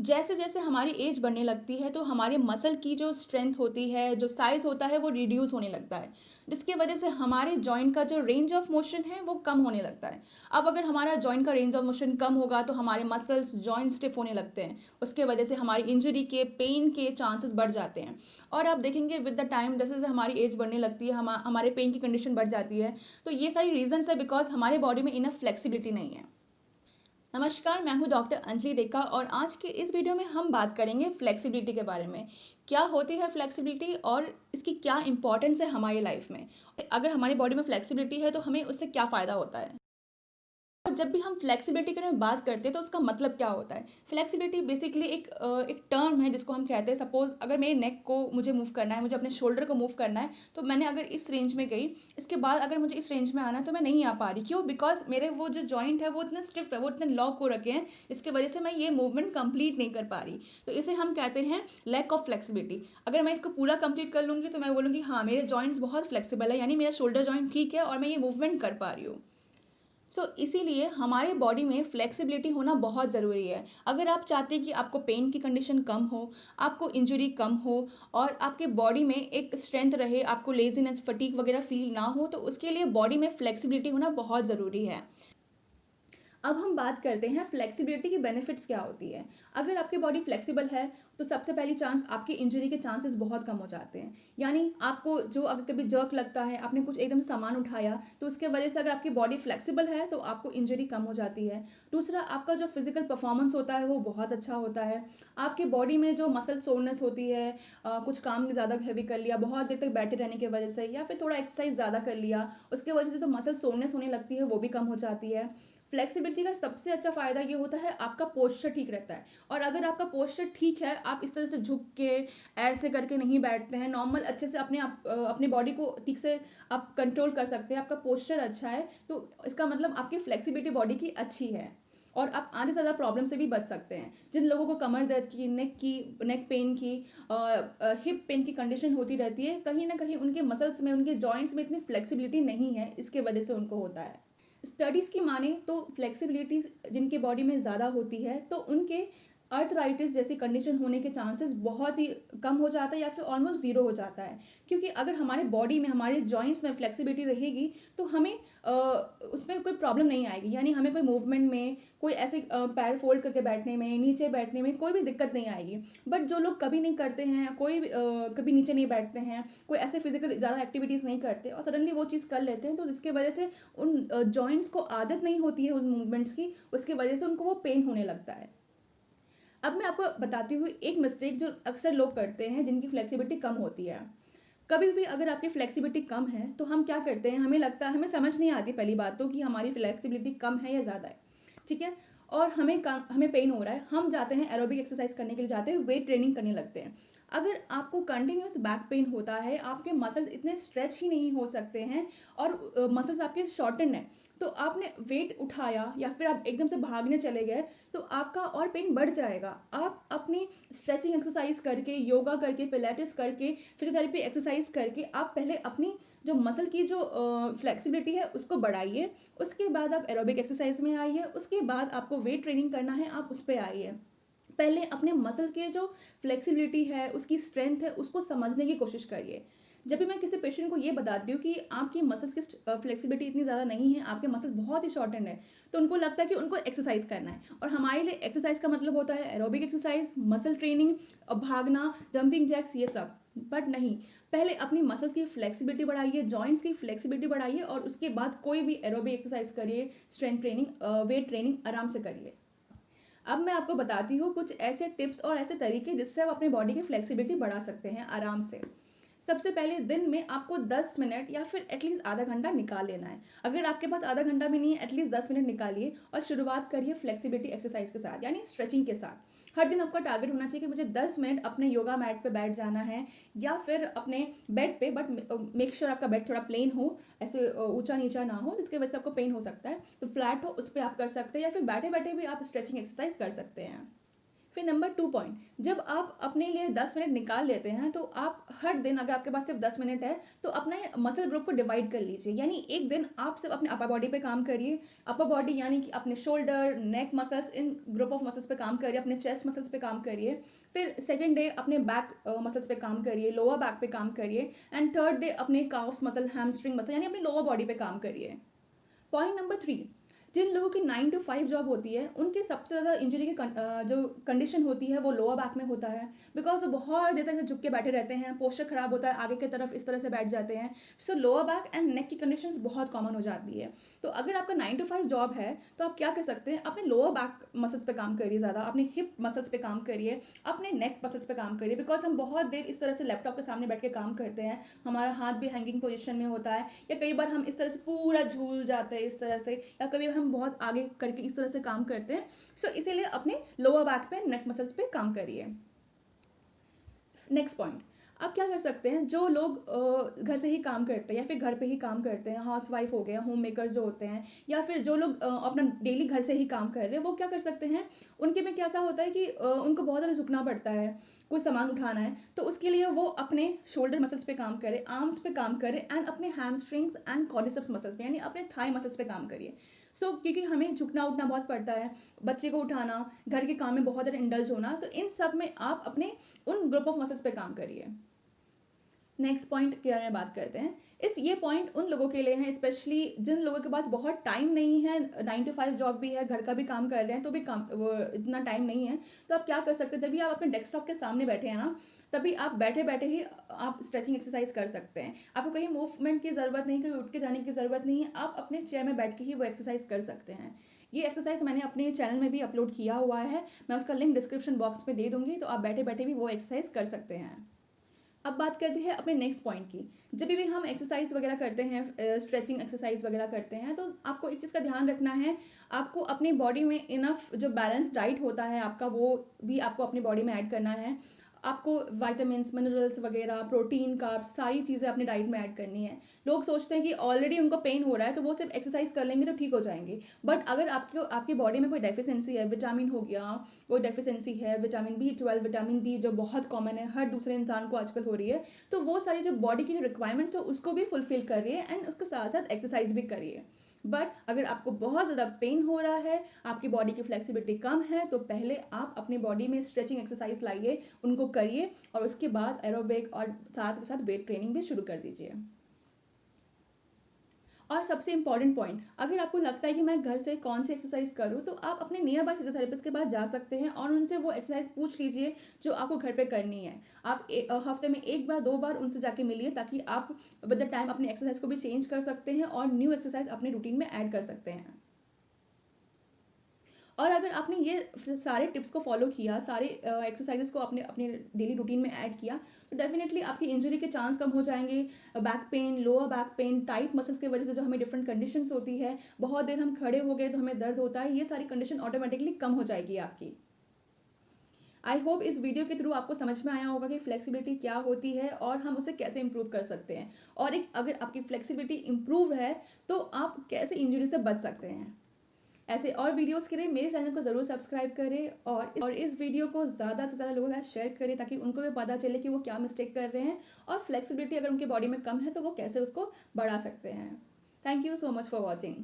जैसे जैसे हमारी एज बढ़ने लगती है तो हमारे मसल की जो स्ट्रेंथ होती है, जो साइज़ होता है वो रिड्यूस होने लगता है। जिसकी वजह से हमारे जॉइंट का जो रेंज ऑफ मोशन है वो कम होने लगता है। अब अगर हमारा जॉइंट का रेंज ऑफ मोशन कम होगा तो हमारे मसल्स, जॉइंट स्टिफ होने लगते हैं। उसके वजह से हमारी इंजरी के, पेन के चांसेस बढ़ जाते हैं। और आप देखेंगे विद द टाइम जैसे-जैसे हमारी एज बढ़ने लगती है, हमारे पेन की कंडीशन बढ़ जाती है। तो ये सारी रीज़न्स है बिकॉज़ हमारे बॉडी में इनफ फ्लेक्सिबिलिटी नहीं है। नमस्कार, मैं हूँ डॉक्टर अंजलि रेखा और आज के इस वीडियो में हम बात करेंगे फ्लेक्सिबिलिटी के बारे में। क्या होती है फ्लेक्सिबिलिटी और इसकी क्या इंपॉर्टेंस है हमारी लाइफ में? अगर हमारी बॉडी में फ्लेक्सिबिलिटी है तो हमें उससे क्या फ़ायदा होता है? और जब भी हम फ्लेक्सिबिलिटी के बारे में बात करते हैं तो उसका मतलब क्या होता है? फ्लेक्सिबिलिटी बेसिकली एक टर्म है जिसको हम कहते हैं सपोज़ अगर मेरे नेक को मुझे मूव करना है, मुझे अपने शोल्डर को मूव करना है, तो मैंने अगर इस रेंज में गई, इसके बाद अगर मुझे इस रेंज में आना है तो मैं नहीं आ पा रही। क्यों? बिकॉज़ मेरे वो जो जॉइंट है वो इतने स्टिफ़ है, वो इतने लॉक हो रखे हैं, इसकी वजह से मैं ये मूवमेंट कंप्लीट नहीं कर पा रही। तो इसे हम कहते हैं लैक ऑफ फ्लेक्सिबिलिटी। अगर मैं इसको पूरा कंप्लीट कर लूँगी तो मैं बोलूँगी हाँ, मेरे जॉइंट्स बहुत फ्लेक्सिबल है, यानी मेरा शोल्डर जॉइंट ठीक है और मैं ये मूवमेंट कर पा रही हूँ। इसीलिए हमारे बॉडी में फ्लेक्सिबिलिटी होना बहुत ज़रूरी है। अगर आप चाहते हैं कि आपको पेन की कंडीशन कम हो, आपको इंजरी कम हो और आपके बॉडी में एक स्ट्रेंथ रहे, आपको लेज़ीनेस, फटीग वगैरह फ़ील ना हो, तो उसके लिए बॉडी में फ्लेक्सिबिलिटी होना बहुत ज़रूरी है। अब हम बात करते हैं फ्लेक्सिबिलिटी की बेनिफिट्स क्या होती है। अगर आपकी बॉडी फ्लेक्सिबल है तो सबसे पहली चांस आपकी इंजरी के चांसेस बहुत कम हो जाते हैं। यानी आपको जो अगर कभी जर्क लगता है, आपने कुछ एकदम से सामान उठाया तो उसके वजह से अगर आपकी बॉडी फ्लेक्सिबल है तो आपको इंजरी कम हो जाती है। दूसरा, आपका जो फिजिकल परफॉर्मेंस होता है वो बहुत अच्छा होता है। आपकी बॉडी में जो मसल सोरनेस होती है, कुछ काम ज़्यादा हैवी कर लिया, बहुत देर तक बैठे रहने की वजह से या फिर थोड़ा एक्सरसाइज ज़्यादा कर लिया, उसके वजह से जो मसल सोरनेस होने लगती है वो भी कम हो जाती है। फ्लेक्सिबिलिटी का सबसे अच्छा फ़ायदा ये होता है आपका पोस्चर ठीक रहता है। और अगर आपका पोस्चर ठीक है, आप इस तरह से झुक के ऐसे करके नहीं बैठते हैं, नॉर्मल अच्छे से अपने बॉडी को ठीक से आप कंट्रोल कर सकते हैं, आपका पोस्चर अच्छा है, तो इसका मतलब आपकी फ्लेक्सिबिलिटी बॉडी की अच्छी है और आप आने से ज़्यादा प्रॉब्लम से भी बच सकते हैं। जिन लोगों को कमर दर्द की, नेक पेन की, हिप पेन की कंडीशन होती रहती है, कहीं न कहीं उनके मसल्स में, उनके जॉइंट्स में इतनी फ्लेक्सिबिलिटी नहीं है, इसके वजह से उनको होता है। स्टडीज़ की माने तो फ्लेक्सिबिलिटी जिनके बॉडी में ज़्यादा होती है तो उनके अर्थराइटिस जैसी कंडीशन होने के चांसेस बहुत ही कम हो जाता है या फिर ऑलमोस्ट ज़ीरो हो जाता है। क्योंकि अगर हमारे बॉडी में, हमारे जॉइंट्स में फ्लेक्सिबिलिटी रहेगी तो हमें उसमें कोई प्रॉब्लम नहीं आएगी। यानी हमें कोई मूवमेंट में, कोई ऐसे पैर फोल्ड करके बैठने में, नीचे बैठने में कोई भी दिक्कत नहीं आएगी। बट जो लोग कभी नहीं करते हैं, कोई भी कभी नीचे नहीं बैठते हैं, कोई ऐसे फिजिकल ज़्यादा एक्टिविटीज़ नहीं करते और सडनली वो चीज़ कर लेते हैं, तो जिसकी वजह से उन जॉइंट्स को आदत नहीं होती है उन मूवमेंट्स की, उसकी वजह से उनको वो पेन होने लगता है। अब मैं आपको बताती हूँ एक मिस्टेक जो अक्सर लोग करते हैं जिनकी फ्लेक्सिबिलिटी कम होती है। कभी भी अगर आपकी फ्लेक्सिबिलिटी कम है तो हम क्या करते हैं, हमें लगता है, हमें समझ नहीं आती पहली बात तो कि हमारी फ्लेक्सिबिलिटी कम है या ज़्यादा है। ठीक है? और हमें पेन हो रहा है, हम जाते हैं एरोबिक एक्सरसाइज करने के लिए, जाते हैं वेट ट्रेनिंग करने लगते हैं। अगर आपको कंटिन्यूअस बैक पेन होता है, आपके मसल्स इतने स्ट्रेच ही नहीं हो सकते हैं और मसल्स आपके शॉर्टन है, तो आपने वेट उठाया या फिर आप एकदम से भागने चले गए तो आपका और पेन बढ़ जाएगा। आप अपनी स्ट्रेचिंग एक्सरसाइज करके, योगा करके, पिलाटेस करके, फिजियोथेरेपी एक्सरसाइज करके आप पहले अपनी जो मसल की जो फ्लेक्सिबिलिटी है उसको बढ़ाइए। उसके बाद आप एरोबिक एक्सरसाइज में आइए, उसके बाद आपको वेट ट्रेनिंग करना है, आप उस पे आइए। पहले अपने मसल के जो फ्लेक्सिबिलिटी है, उसकी स्ट्रेंथ है, उसको समझने की कोशिश करिए। जब भी मैं किसी पेशेंट को ये बताती हूँ कि आपकी मसल्स की फ्लेक्सिबिलिटी इतनी ज़्यादा नहीं है, आपके मसल बहुत ही शॉर्टेंड है, तो उनको लगता है कि उनको एक्सरसाइज करना है और हमारे लिए एक्सरसाइज का मतलब होता है एरोबिक एक्सरसाइज, मसल ट्रेनिंग, भागना, जंपिंग जैक्स, ये सब। बट नहीं, पहले अपनी मसल्स की फ्लेक्सिबिलिटी बढ़ाइए, जॉइंट्स की फ्लेक्सिबिलिटी बढ़ाइए और उसके बाद कोई भी एरोबिक एक्सरसाइज करिए, स्ट्रेंथ ट्रेनिंग, वेट ट्रेनिंग आराम से करिए। अब मैं आपको बताती हूँ कुछ ऐसे टिप्स और ऐसे तरीके जिससे आप अपने बॉडी की फ्लेक्सिबिलिटी बढ़ा सकते हैं आराम से। सबसे पहले दिन में आपको 10 मिनट या फिर एटलीस्ट आधा घंटा निकाल लेना है। अगर आपके पास आधा घंटा भी नहीं है, एटलीस्ट 10 मिनट निकालिए और शुरुआत करिए फ्लेक्सिबिलिटी एक्सरसाइज के साथ, यानी स्ट्रेचिंग के साथ। हर दिन आपका टारगेट होना चाहिए कि मुझे 10 मिनट अपने योगा मैट पे बैठ जाना है या फिर अपने बेड पे, बट मेक श्योर आपका बेड थोड़ा प्लेन हो, ऐसे ऊंचा नीचा ना हो जिसकी वजह से आपको पेन हो सकता है। तो फ्लैट हो, उस पर आप कर सकते हैं या फिर बैठे बैठे भी आप स्ट्रेचिंग एक्सरसाइज कर सकते हैं। फिर नंबर 2 पॉइंट, जब आप अपने लिए 10 मिनट निकाल लेते हैं तो आप हर दिन, अगर आपके पास सिर्फ 10 मिनट है, तो अपने मसल ग्रुप को डिवाइड कर लीजिए। यानी एक दिन आप सिर्फ अपने अपर बॉडी पे काम करिए। अपर बॉडी यानी कि अपने shoulder, neck muscles, in group of muscles पे काम करिए, अपने चेस्ट मसल्स पे काम करिए। फिर सेकेंड डे अपने बैक मसल्स पे काम करिए, लोअर बैक पे काम करिए। एंड थर्ड डे अपने काफ्स मसल, हैमस्ट्रिंग मसल यानी अपने लोअर बॉडी पे काम करिए। पॉइंट नंबर 3, जिन लोगों की 9 to 5 जॉब होती है, उनके सबसे ज़्यादा इंजरी की जो कंडीशन होती है वो लोअर बैक में होता है। बिकॉज वो बहुत देर तक से झुक के बैठे रहते हैं, पोस्चर खराब होता है, आगे की तरफ इस तरह से बैठ जाते हैं। सो लोअर बैक एंड नेक की कंडीशंस बहुत कॉमन हो जाती है। तो अगर आपका 9 to 5 जॉब है तो आप क्या कर सकते हैं, अपने लोअर बैक मसल्स पे काम करिए ज़्यादा, अपने हिप मसल्स पे काम करिए, अपने नेक मसल्स पे काम करिए। बिकॉज हम बहुत देर इस तरह से लैपटॉप के सामने बैठ के काम करते हैं, हमारा हाथ भी हैंगिंग पोजिशन में होता है, या कई बार हम इस तरह से पूरा झूल जाते हैं इस तरह से, या कभी हम बहुत आगे करके इस तरह से काम करते हैं। सो इसीलिए अपने लोअर बैक पे, नेक मसल्स पे काम करिए। नेक्स्ट पॉइंट, आप क्या कर सकते हैं, जो लोग घर से ही काम करते हैं या फिर घर पे ही काम करते हैं, हाउस वाइफ हो गया, होम मेकर जो होते हैं, या फिर जो लोग अपना डेली घर से ही काम कर रहे हैं, वो क्या कर सकते हैं, उनके में क्या सा होता है कि उनको बहुत ज़्यादा झुकना पड़ता है, कोई सामान उठाना है, तो उसके लिए वो अपने शोल्डर मसल्स पे काम करे, आर्म्स पे काम करे, एंड अपने हैमस्ट्रिंग्स एंड क्वाड्रिसेप्स मसल्स पे यानी अपने थाई मसल्स पे काम करिए। क्योंकि हमें झुकना उठना बहुत पड़ता है, बच्चे को उठाना, घर के काम में बहुत ज़्यादा इंडल्ज होना, तो इन सब में आप अपने उन ग्रुप ऑफ मसल्स पे काम करिए। नेक्स्ट पॉइंट के बारे में बात करते हैं। ये पॉइंट उन लोगों के लिए हैं, स्पेशली जिन लोगों के पास बहुत टाइम नहीं है, 9 to 5 जॉब भी है, घर का भी काम कर रहे हैं, तो भी काम वो इतना टाइम नहीं है। तो आप क्या कर सकते हैं, जब भी आप अपने डेस्कटॉप के सामने बैठे हैं ना, तभी आप बैठे बैठे ही आप स्ट्रेचिंग एक्सरसाइज कर सकते हैं। आपको कहीं मूवमेंट की ज़रूरत नहीं, कहीं उठ के जाने की ज़रूरत नहीं है, आप अपने चेयर में बैठ के ही वो एक्सरसाइज कर सकते हैं। ये एक्सरसाइज मैंने अपने चैनल में भी अपलोड किया हुआ है, मैं उसका लिंक डिस्क्रिप्शन बॉक्स में दे दूंगी, तो आप बैठे बैठे भी वो एक्सरसाइज कर सकते हैं। अब बात करते हैं अपने नेक्स्ट पॉइंट की। जब भी हम एक्सरसाइज वगैरह करते हैं, स्ट्रेचिंग एक्सरसाइज वगैरह करते हैं, तो आपको एक चीज़ का ध्यान रखना है, आपको अपनी बॉडी में इनफ जो बैलेंस डाइट होता है आपका, वो भी आपको अपनी बॉडी में ऐड करना है। आपको विटामिन्स, मिनरल्स वगैरह, प्रोटीन, कार्ब्स, सारी चीज़ें अपनी डाइट में ऐड करनी है। लोग सोचते हैं कि ऑलरेडी उनको पेन हो रहा है तो वो सिर्फ एक्सरसाइज कर लेंगे तो ठीक हो जाएंगे, बट अगर आपकी बॉडी में कोई डेफिशिएंसी है, विटामिन हो गया, कोई डेफिशिएंसी है, विटामिन B12, विटामिन डी जो बहुत कॉमन है, हर दूसरे इंसान को आजकल हो रही है, तो वो सारी जो बॉडी की जो रिक्वायरमेंट्स है उसको भी फुलफिल करिए, एंड उसके साथ साथ एक्सरसाइज भी करिए। बट अगर आपको बहुत ज़्यादा पेन हो रहा है, आपकी बॉडी की फ्लेक्सिबिलिटी कम है, तो पहले आप अपनी बॉडी में स्ट्रेचिंग एक्सरसाइज लाइए, उनको करिए, और उसके बाद एरोबिक और साथ के साथ वेट ट्रेनिंग भी शुरू कर दीजिए। और सबसे इंपॉर्टेंट पॉइंट, अगर आपको लगता है कि मैं घर से कौन सी एक्सरसाइज करूं, तो आप अपने नियर बाय फिजियोथेरेपिस्ट के पास जा सकते हैं और उनसे वो एक्सरसाइज पूछ लीजिए जो आपको घर पे करनी है। आप हफ्ते में 1 बार 2 बार उनसे जाके मिलिए, ताकि आप विद द टाइम अपनी एक्सरसाइज को भी चेंज कर सकते हैं और न्यू एक्सरसाइज अपने रूटीन में ऐड कर सकते हैं। और अगर आपने ये सारे टिप्स को फॉलो किया, सारे एक्सरसाइजेस को अपने अपने डेली रूटीन में ऐड किया, तो डेफिनेटली आपकी इंजरी के चांस कम हो जाएंगे। Back pain, lower back pain, tight muscles की वजह से जो हमें डिफरेंट कंडीशंस होती है, बहुत देर हम खड़े हो गए तो हमें दर्द होता है, ये सारी कंडीशन ऑटोमेटिकली कम हो जाएगी आपकी। आई होप इस वीडियो के थ्रू आपको समझ में आया होगा कि फ्लेक्सिबिलिटी क्या होती है और हम उसे कैसे इंप्रूव कर सकते हैं, और एक अगर आपकी फ्लेक्सिबिलिटी इंप्रूव है तो आप कैसे इंजरी से बच सकते हैं। ऐसे और वीडियोस के लिए मेरे चैनल को ज़रूर सब्सक्राइब करें, और इस वीडियो को ज़्यादा से ज़्यादा लोगों के साथ शेयर करें, ताकि उनको भी पता चले कि वो क्या मिस्टेक कर रहे हैं, और फ्लेक्सिबिलिटी अगर उनकी बॉडी में कम है तो वो कैसे उसको बढ़ा सकते हैं। Thank you so much for watching.